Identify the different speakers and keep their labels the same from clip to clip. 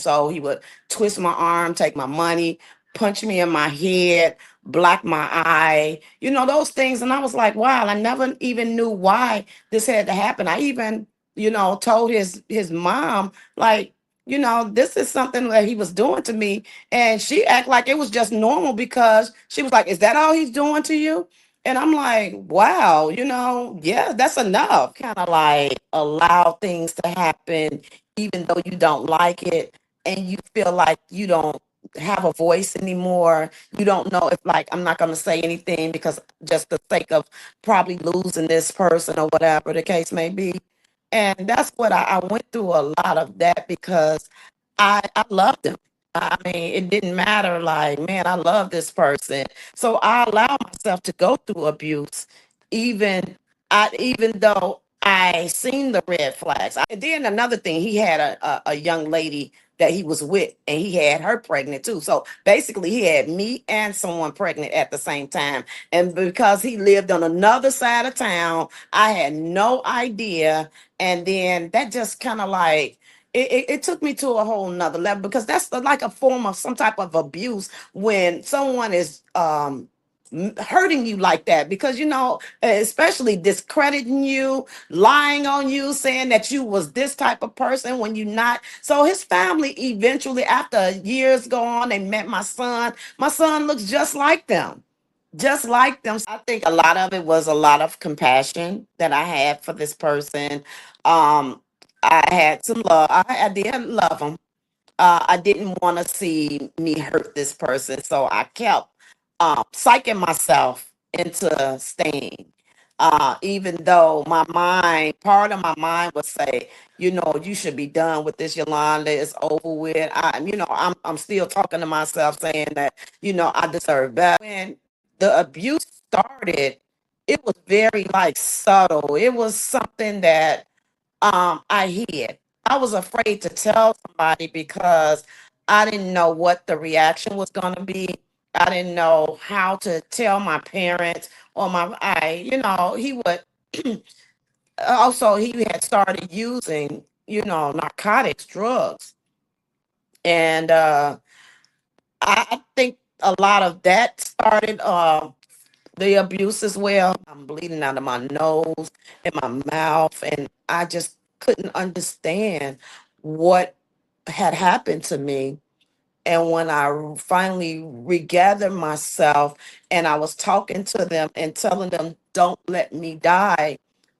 Speaker 1: old. He would twist my arm, take my money, punch me in my head, block my eye, those things. And I was like, wow, I never even knew why this had to happen. I even, told his mom, like, this is something that he was doing to me. And she act like it was just normal because she was like, is that all he's doing to you? And I'm like, wow, yeah, that's enough. Kind of like allow things to happen, even though you don't like it and you feel like you don't have a voice anymore. You don't know if, like, I'm not going to say anything because just the sake of probably losing this person or whatever the case may be. And that's what I went through a lot of that because I loved him. I mean, it didn't matter. Like, man, I love this person, so I allow myself to go through abuse, even even though I seen the red flags. And then another thing, he had a young lady that he was with, and he had her pregnant too. So basically, he had me and someone pregnant at the same time. And because he lived on another side of town, I had no idea. And then that just kind of like it took me to a whole nother level because that's like a form of some type of abuse when someone is hurting you like that, because especially discrediting you, lying on you, saying that you was this type of person when you're not. So his family eventually, after years go on, they met my son. My son looks just like them, just like them. I think a lot of it was a lot of compassion that I had for this person. Um, I had some love. I did love him. I didn't want to see me hurt this person, so I kept psyching myself into staying. Even though part of my mind would say, you should be done with this, Yolanda. It's over with. I'm still talking to myself, saying that, I deserve better. When the abuse started, it was very like subtle. It was something that I hid. I was afraid to tell somebody because I didn't know what the reaction was going to be. I didn't know how to tell my parents or he would also, he had started using, narcotics, drugs. And I think a lot of that started the abuse as well. I'm bleeding out of my nose and my mouth, and I just couldn't understand what had happened to me. And when I finally regathered myself and I was talking to them and telling them, don't let me die.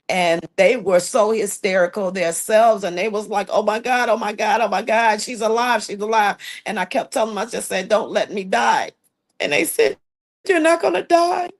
Speaker 1: And they were so hysterical themselves. And they was like, oh my God, oh my God, oh my God, she's alive, she's alive. And I kept telling them, I just said, don't let me die. And they said, you're not going to die.